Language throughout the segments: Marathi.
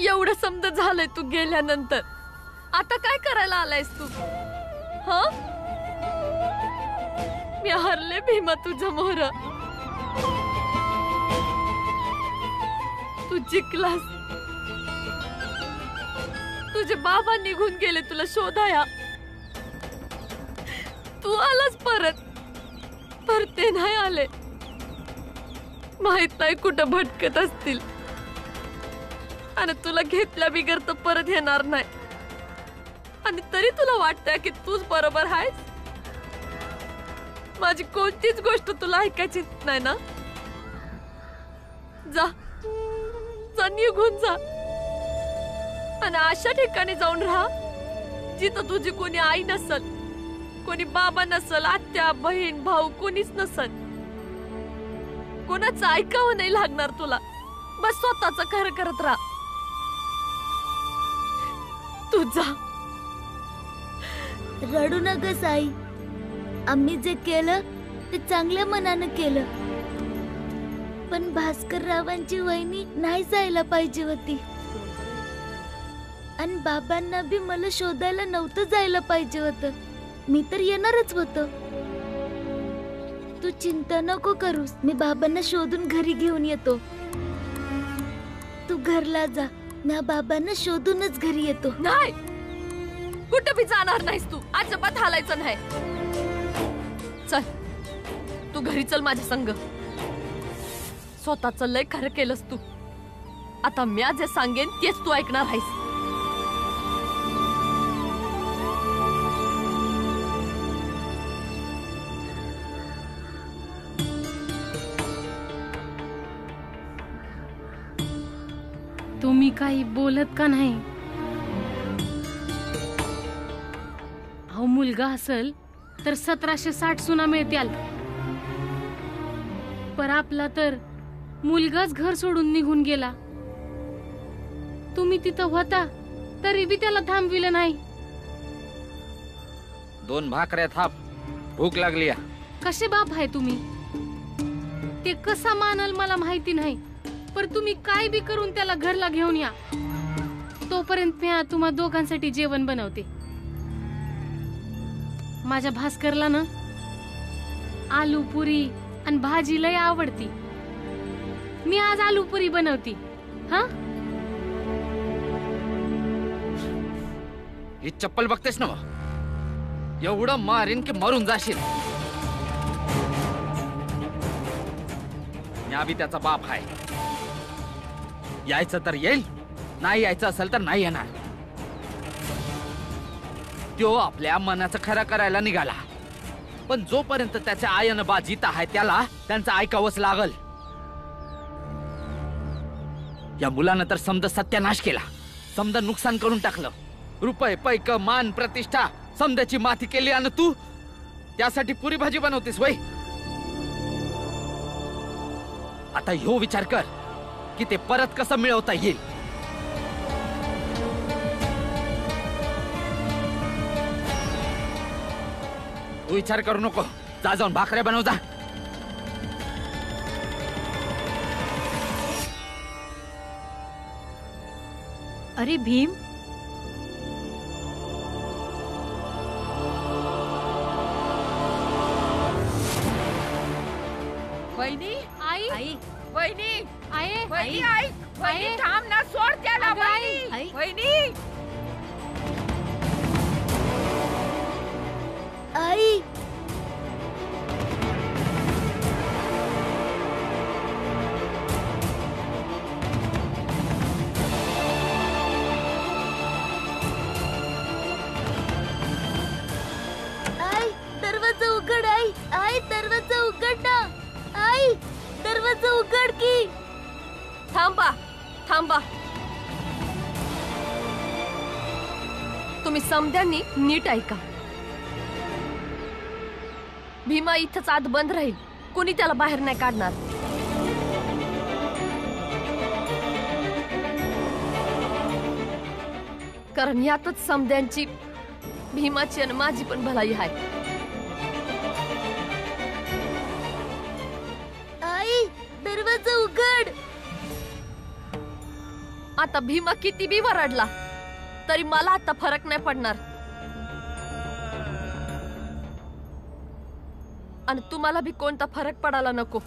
एवढं समज झालंय तू गेल्यानंतर आता काय करायला आलायस तू? हा, मी हरले भीमा तुझ्या मोहर. तू जिंकलास. तुझे बाबा निघून गेले तुला शोधाया. तू आलास परत, पर ते नाही आले. माहित नाही कुठं भटकत असतील आणि तुला घेतल्या बिगर तर परत येणार नाही. आणि तरी तुला वाटतंय की तूच बरोबर आहेस. माझी कोणतीच गोष्ट तुला ऐकायची नाही ना. जा जा, निघून जा आणि अशा ठिकाणी जाऊन राहा जिथं तुझी कोणी आई नसल, कोणी बाबा नसल, आत्या बहीण भाऊ कोणीच नसल. कोणाचं ऐकावं नाही लागणार तुला. बस स्वतःच खरं करत राहा. तू जा. रडू नकस आई. आम्ही जे केलं ते चांगल्या मनानं केलं. पण भास्कररावांची वहिनी नाही जायला पाहिजे होती आणि बाबांना बी मला शोधायला नव्हतं जायला पाहिजे होतं. मी तर येणारच होतो. तू चिंता नको करूस. मी बाबांना शोधून घरी घेऊन येतो. तू घरला जा. मी बाबांना शोधूनच घरी येतो. नाही, कुठं बी जाणार नाहीस तू. अजिबात हालायचं नाही. चल, तू घरी चल माझ्या संग. स्वतःच लय खरं केलंस तू. आता मी जे सांगेन तेच तू ऐकणार आहेस. तुम्ही काही बोलत का नाही? अहो, मुलगा असेल तर 1760 सुना मिळत्याल. पर आपला तर मुलगाच घर सोडून निघून गेला. तुम्ही तिथं होता तरी बी त्याला थांबविलं नाही. 2 भाकऱ्या थाप, भूक लागली. कसे बाप आहे तुम्ही? ते कसा मानल मला माहिती नाही, पर तुम्ही काय बी करून त्याला घरला घेऊन या. तोपर्यंत मी तुम्हा दोघांसाठी जेवण बनवते. माझ्या भास्करला ना आलू पुरी आणि भाजी लय आवडती. मी आज आलू पुरी बनवती. हा, ही चप्पल बघतेस ना, एवढं मारीन की मरून जाशील. या बी त्याचा बाप आहे. यायचं तर येईल, नाही यायचं असेल तर नाही येणार. तो आपल्या मनाचं खरं करायला निघाला. पण जोपर्यंत त्याच्या आयन बा जिता आहे त्याला त्यांचं ऐकावंच लागल. या मुलानं तर समजा सत्यानाश केला. समजा नुकसान करून टाकलं. रुपये पैक मान प्रतिष्ठा समजाची माती केली आणि तू त्यासाठी पुरी भाजी बनवतेस वय. आता ह्यो विचार कर की ते परत कसं मिळवता येईल. तू विचार करू नको. जा, जाऊन भाकऱ्या बनव जा. अरे भीम, वहिनी, आई, आई, वहिनी, आई, वहिनी, आई, वहिनी, थांब ना, सोड त्याला. आई, वहिनी, आई, आई, दरवाजा उघड. आई, आई, दरवाजा उघड ना. आई, दरवाजा उघड की. थांबा थांबा. तुम्ही समद्यांनी नीट ऐका. भीमा इथंच आत बंद राहील. कोणी त्याला बाहेर नाही काढणार. कारण यातच समद्यांची, भीमाची आणि माझी पण भलाई आहे. आई, दरवाजा उघड. आता भीमा किती बी वरडला तरी मला आता फरक नाही पडणार. आणि तुम्हाला बी कोणता फरक पडायला नको.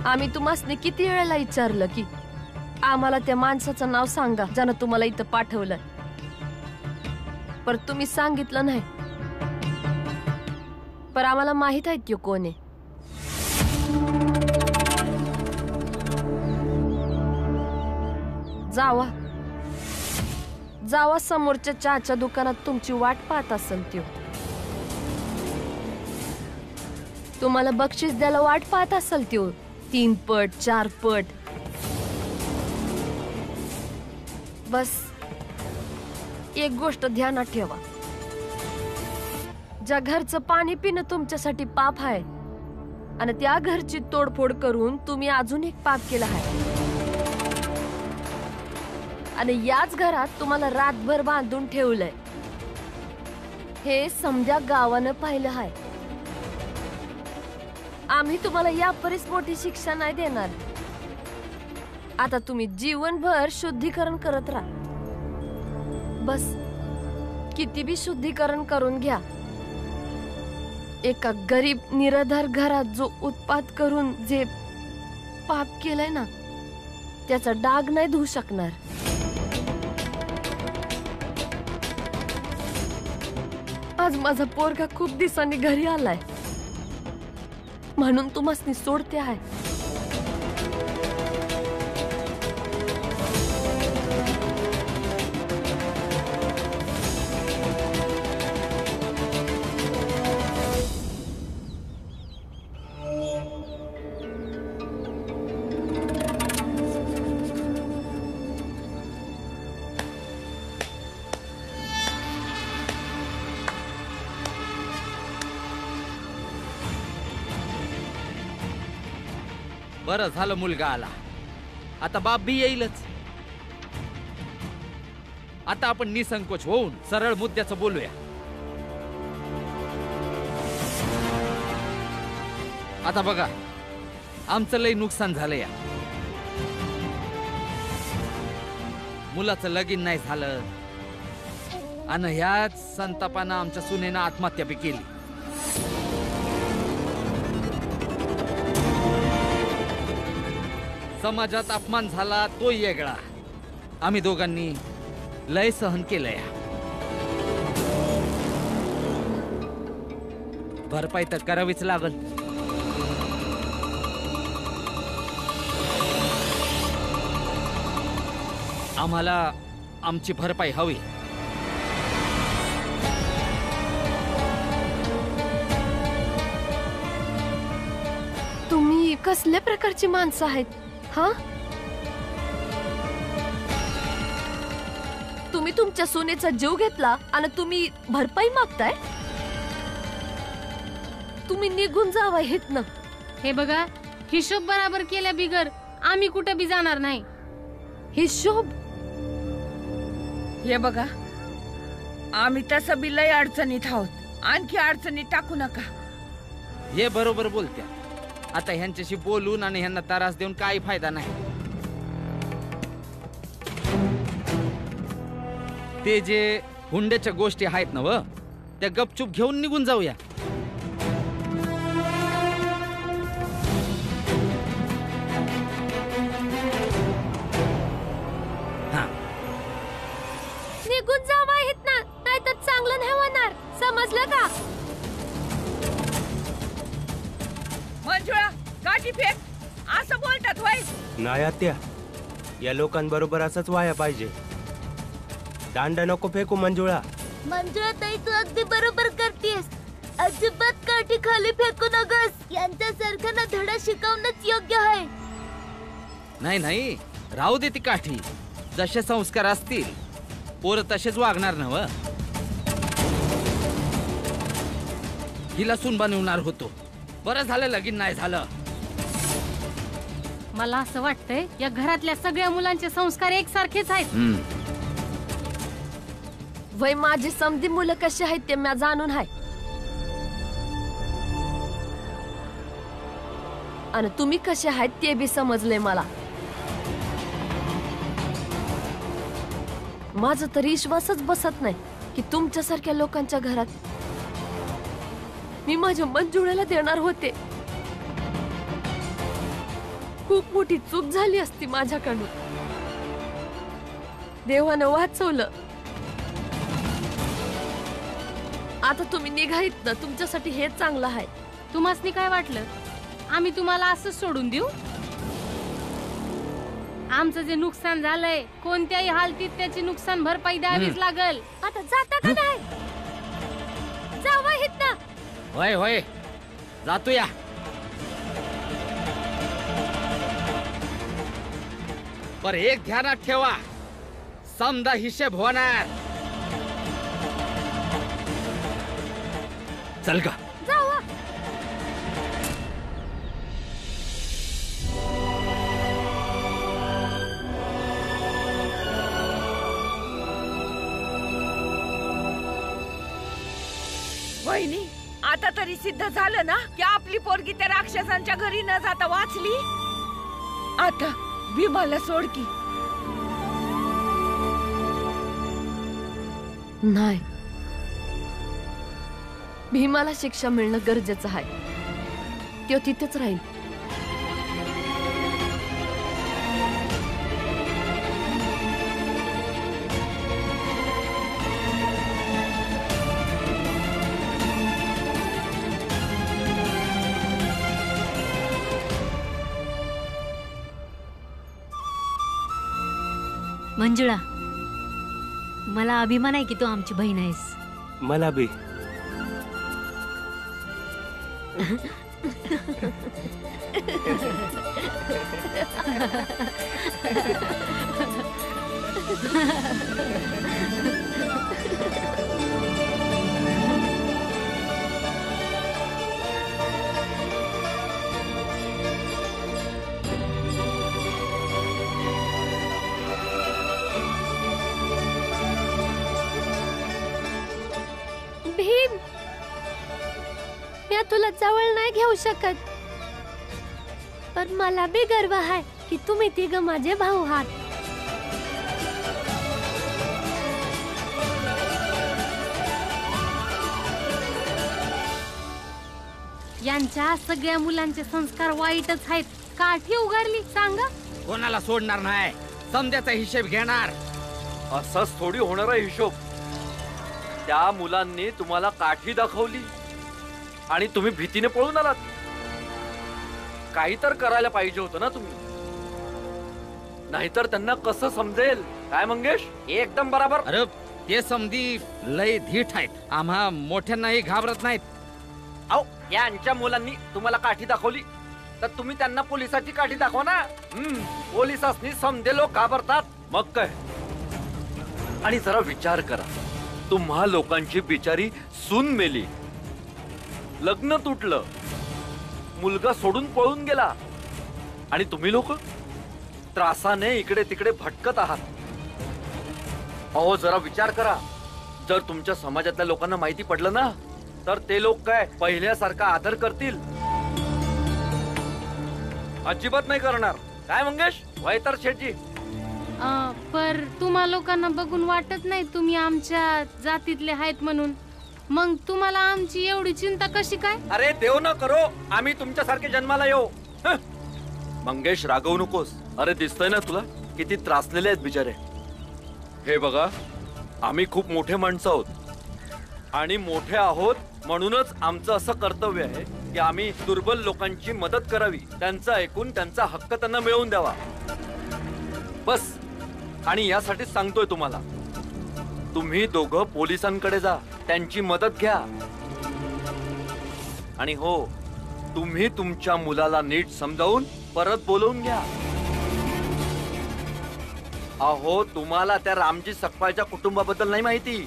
आम्ही तुम्हाला किती वेळेला विचारलं की आम्हाला त्या माणसाचं नाव सांगा ज्यानं तुम्हाला इथं पाठवलं, पर तुम्ही सांगितलं नाही. पर आम्हाला माहित आहे की कोण आहे. जावा जावा, समोरच्या चहाच्या दुकानात तुमची वाट पाहत असेल त्यो. तुम्हाला बक्षीस द्यायला वाट पाहत असेल त्यो 3 पट 4 पट. बस एक गोष्ट ध्यानात ठेवा, ज्या घरचं पाणी पिणं तुमच्यासाठी पाप आहे आणि त्या घरची तोडफोड करून तुम्ही अजून एक पाप केलं आहे. आणि याच घरात तुम्हाला रातभर बांधून ठेवलंय हे समध्या गावानं पाहिलं आहे. आम्ही तुम्हाला यापरीस मोठी शिक्षा नाही देणार. आता तुम्ही जीवनभर शुद्धीकरण करत राहा. बस किती बी शुद्धीकरण करून घ्या, एका गरीब निराधार घरात जो उत्पात करून जे पाप केलंय ना त्याचा डाग नाही धुवू शकणार. आज माझा पोरगा खूप दिवसांनी घरी आलाय म्हणून तुम्हाला सोडते आहे. बरं झालं मुलगा आला, आता बाप बी येईलच. आता आपण निसंकोच होऊन सरळ मुद्द्याचं बोलूया. आता बघा, आमचं लय नुकसान झालं या. मुलाचं लगीन नाही झालं आणि ह्याच संतापानं आमच्या सुनेनं आत्महत्या बी केली. समाजात अपमान झाला तो वेगळा, आम्ही दोघांनी लय सहन केलंय. भरपाई तर करावीच लागल. आम्हाला आमची भरपाई हवी. तुम्ही कसल्या प्रकारची माणसं आहेत हा? तुम्ही तुमच्या सोनेचा जीव घेतला आणि तुम्ही भरपाई मागताय? तुम्ही निघून जावा इथनं. हे बघा, हिशोब बराबर केल्या बिगर आम्ही कुठं बी जाणार नाही. हिशोब? हे बघा, आम्ही तसं बी लय अडचणीत आहोत, आणखी अडचणीत टाकू नका. हे बरोबर बोलत्या. आता ह्यांच्याशी बोलून आणि ह्यांना त्रास देऊन काही फायदा नाही. ते जे हुंड्याच्या गोष्टी आहेत ना व, त्या गपचूप घेऊन निघून जाऊया. निघून जावा इथनं, नाहीतर चांगलं नाही होणार. समजलं का? मंजुळा, गाठी फेक, असं बोलतात वय? नाही आत्या, या लोकांबरोबर असंच व्हाया पाहिजे. दांड नको फेकू मंजुळा. मंजुळा ताई, तू अगदी बरोबर करतेस. अजिबात काठी खाली फेकू नकोस. यांच्यासारख्यांना धडा शिकवणंच योग्य आहे. नाही नाही, राहू दे ती काठी. जसे संस्कार असतील पोरं तसेच वागणार नव. हिला सून बनवणार होतो, बरं झालं लगीन नाही झालं. मला असं वाटतंय या घरातल्या सगळ्या मुलांचे संस्कार एकसारखेच आहेत. वय माझी समधी मुलं कशी आहेत ते मी जाणून आहे. आणि तुम्ही कसे आहेत ते बी समजले मला. माझं तरी विश्वासच बसत नाही की तुमच्यासारख्या लोकांच्या घरात मी माझ्या मंजुळ्याला देणार होते. खूप मोठी चूक झाली असती माझ्याकडून. देवानं वाचवलं. आता तुम्ही निघायत ना, तुमच्यासाठी हेच चांगलं आहे. तुम्हासनी काय वाटलं आम्ही तुम्हाला असंच सोडून देऊ? आमचं जे नुकसान झालंय कोणत्याही हालतीत त्याची नुकसान भरपाई द्यावीच लागल. आता जाता का नाही? जावा इथनं. होय होय, जातो या. पर एक ध्यानात ठेवा, समजा हिशेब होणार. चल का. जावा. वहिनी, आता तरी सिद्ध झालं ना की आपली पोरगी त्या राक्षसांच्या घरी न जाता वाचली. आता भीमाला सोड की. नाही, भीमाला शिक्षा मिळणं गरजेचं आहे. तो तिथेच राहील. मंजुळा, मला अभिमान आहे की तू आमची बहीण आहेस. मला बी. भीम, मी तुला जवळ नाही घेऊ शकत, पण मला बी गर्व आहे की तुम्ही तिघ माझे भाऊ आहात. यांच्या सगळ्या मुलांचे संस्कार वाईटच आहेत. काठी उगारली सांगा. कोणाला सोडणार नाही, समजाचा हिशेब घेणार. असाच थोडी होणारा हिशोब. त्या मुलांनी तुम्हाला काठी दाखवली आणि तुम्ही भीतीने पळून आलात. काही तर करायला पाहिजे होतं ना तुम्ही. नाहीतर त्यांना कसं समजेल? काय मंगेश, एकदम बराबर. अरे ते समधी लय धीट आहेत, आम्हा मोठ्यांनाही घाबरत नाहीत. अहो, यांच्या मुलांनी तुम्हाला काठी दाखवली तर तुम्ही त्यांना पोलिसाची काठी दाखवा ना. पोलिसांनी समधे लोक घाबरतात. मग काय. आणि जरा विचार करा, तुम्हा लोकांची बिचारी सून मेली, लग्न तुटलं, मुलगा सोडून पळून गेला आणि तुम्ही लोक त्रासाने इकडे तिकडे भटकत आहात. अहो जरा विचार करा, जर तुमच्या समाजातल्या लोकांना माहिती पडलं ना तर ते लोक काय पहिल्यासारखा आदर करतील? अजिबात नाही करणार. काय मंगेश, वय तर शेठजी. पर तुम्हा लोकांना बघून वाटत नाही तुम्ही आमच्या जातीतले आहेत म्हणून. मग तुम्हाला आमची एवढी चिंता कशी काय? अरे देव न करो आम्ही तुमच्यासारखे जन्माला येऊ. मंगेश रागवू नकोस. अरे दिसतंय ना तुला किती त्रासलेले आहेत बिचारे. हे बघा, आम्ही खूप मोठे माणसं आहोत आणि मोठे आहोत म्हणूनच आमचं असं कर्तव्य आहे की आम्ही दुर्बल लोकांची मदत करावी, त्यांचं ऐकून त्यांचा हक्क त्यांना मिळवून द्यावा. बस. आणि यासाठी सांगतोय तुम्हाला, तुम्ही दोघं पोलिसांकडे जा, त्यांची मदत घ्या. आणि हो, तुम्ही तुमच्या मुलाला नीट समजावून परत बोलवून घ्या. अहो, तुम्हाला त्या रामजी सकपाळच्या कुटुंबाबद्दल नाही माहिती.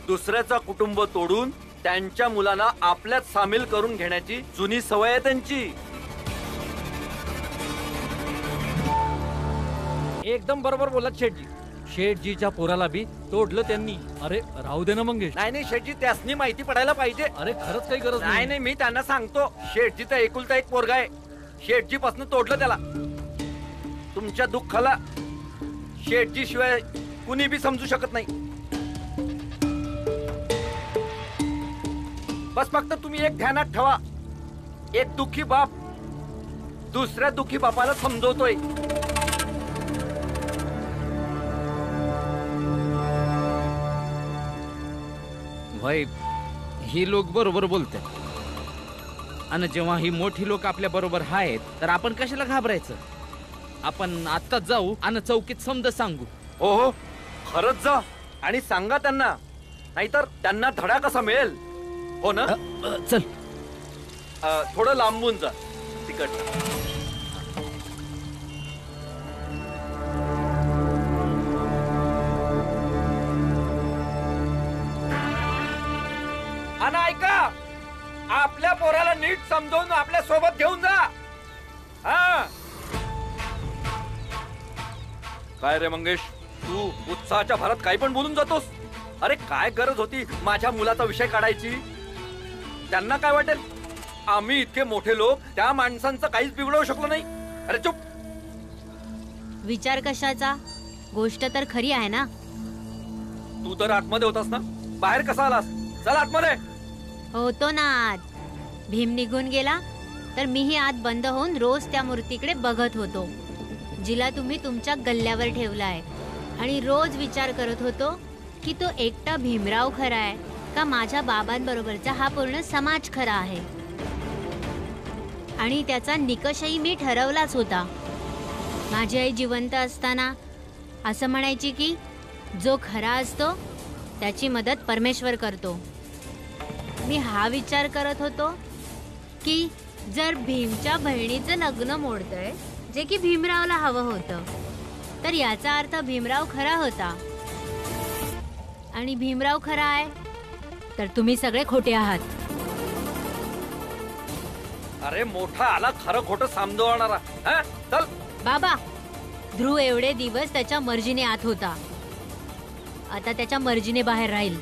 दुसऱ्याचा कुटुंब तोडून त्यांच्या मुलांना आपल्यात सामील करून घेण्याची जुनी सवय आहे त्यांची. एकदम बरोबर बोलत शेठजी. शेठजीच्या पोराला बी तोडलं त्यांनी. अरे राहू दे ना मंगेश. नाही नाही शेठजी, त्यासनी माहिती पडायला पाहिजे. अरे खरंच काही गरज नाही नाही, मी त्यांना सांगतो. शेठजीचा एकुलता एक पोरगा आहे. शेठजी पासून तोडलं त्याला. तुमच्या दुःखाला शेठजी शिवाय कुणी बी समजू शकत नाही. बस फक्त तुम्ही एक ध्यानात ठेवा, एक दुःखी बाप दुसऱ्या दुःखी बापाला समजवतोय. भाई, ही लोक बरोबर बोलतात. आणि जेव्हा ही मोठी लोक आपल्या बरोबर आहेत तर आपण कशाला घाबरायचं. आपण आत्ताच जाऊ आणि चौकीत समज सांगू. हो हो, खरंच जा आणि सांगा त्यांना, नाहीतर त्यांना धडा कसा मिळेल. हो ना. चल, थोडं लांबून जा तिकट. आणि ऐका, आपल्या पोराला नीट समजावून आपल्या सोबत घेऊन जा. हा, काय रे मंगेश, तू उत्साहाच्या भरात काही पण बोलून जातोस. अरे काय गरज होती माझ्या मुलाचा विषय काढायची. त्यांना काय वाटेल, आम्ही इतके मोठे लोक त्या माणसांचं काहीच बिघडवू शकलो नाही. अरे चुप. विचार कशाचा, गोष्ट तर खरी आहे ना. तू तर आतमध्ये होतास ना, बाहेर कसा आलास. चल आतमध्ये. होतो ना आत. भीम निघून गेला तर मीही आत बंद होऊन रोज त्या मूर्तीकडे बघत होतो, जिला तुम्ही तुमच्या गल्ल्यावर ठेवलाय. आणि रोज विचार करत होतो की तो एकटा भीमराव खरा आहे का माझ्या बाबांबरोबरचा हा पूर्ण समाज खरा आहे. आणि त्याचा निकषही मी ठरवलाच होता. माझी आई जिवंत असताना असं म्हणायची की जो खरा असतो त्याची मदत परमेश्वर करतो. मी हा विचार करत होतो की जर भीमच्या बहिणीचं लग्न मोडतंय, जे की भीमरावला हवं होतं, तर याचा अर्थ भीमराव खरा होता. आणि भीमराव खरा आहे तर तुम्ही सगळे खोटे आहात. अरे मोठा आला खरं खोटं समजवणारा. चल. बाबा, ध्रुव एवढे दिवस त्याच्या मर्जीने आत होता, आता त्याच्या मर्जीने बाहेर राहील.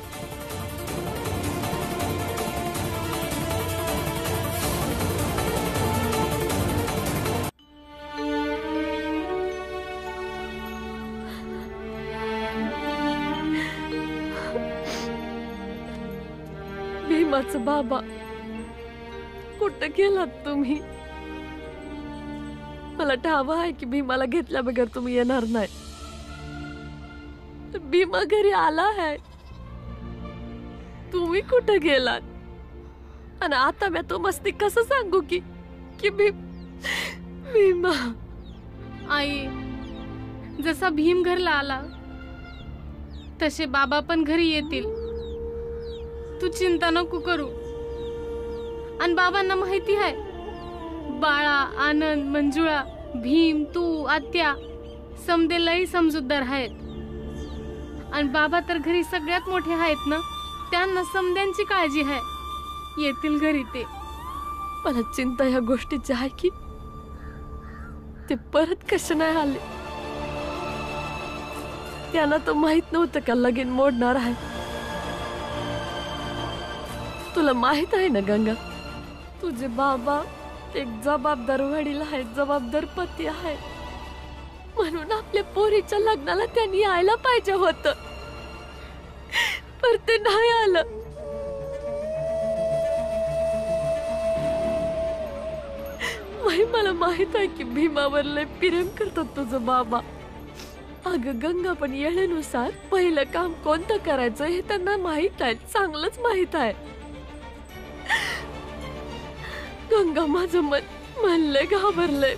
भीमाचं बाबा, कुठं गेलात तुम्ही. मला ठाव आहे की भीमाला घेतल्या बगैर तुम्ही येणार नाही. भीमा घरी आला आहे, तुम्ही कुठं गेलात. आणि आता मी तो मस्ती कसं सांगू की भीमा. आई, जसा भीम घरला आला तसे बाबा पण घरी येतील. तू चिंता नको करू. आणि बाबांना माहिती आहे, बाळा, आनंद, मंजुळा, भीम, तू, आत्या समदे लई समजूतदार आहेत. आणि बाबा तर घरी सगळ्यात मोठे आहेत ना, त्यांना समद्यांची काळजी आहे. येतील घरी ते. मला चिंता ह्या गोष्टीची आहे की ते परत कसे नाही आले. त्यांना तर माहित नव्हतं का लगीन मोडणार आहे. तुला माहित आहे ना गंगा, तुझे बाबा एक जबाबदार वडील आहेत, जबाबदार पती आहे. म्हणून आपल्या पोरीच्या लग्नाला त्यांनी यायला पाहिजे होतं, पर ते नाही आलं. मला माहित आहे की भीमावर लय प्रेम करतात तुझं बाबा. अगं गंगा, पण येण्यानुसार पहिलं काम कोणतं करायचं हे त्यांना माहित आहे, चांगलंच माहित आहे. गंगा, माझं मन म्हणलंय घाबरलंय.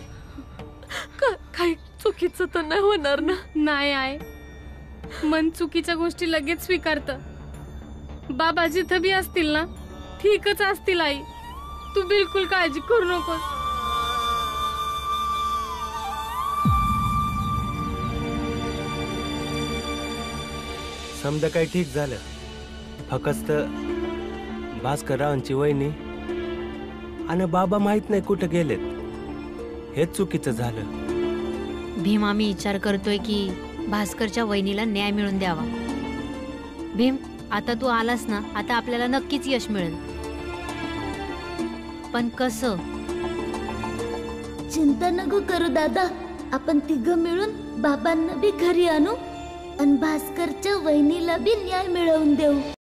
काही चुकीचं तर नाही होणार ना. नाही आहे, मन चुकीच्या गोष्टी लगेच स्वीकारतं. बाबा जिथं बी असतील ना, ठीकच असतील आई. तू बिलकुल काळजी करू नको. समजा काही ठीक झालं, फक्त भास्कररावांची वहिनी आणि बाबा माहित नाही कुठं गेलेत. हेच चुकीचं झालं. भीम, आम्ही विचार करतोय की भास्करच्या वहिनीला न्याय मिळून द्यावा. भीम, आता तू आलास ना, आता आपल्याला नक्कीच यश मिळेल. पण कसं? चिंता नको करू दादा, आपण तिघं मिळून बाबांना बी घरी आणू आणि भास्करच्या वहिनीला बी न्याय मिळवून देऊ.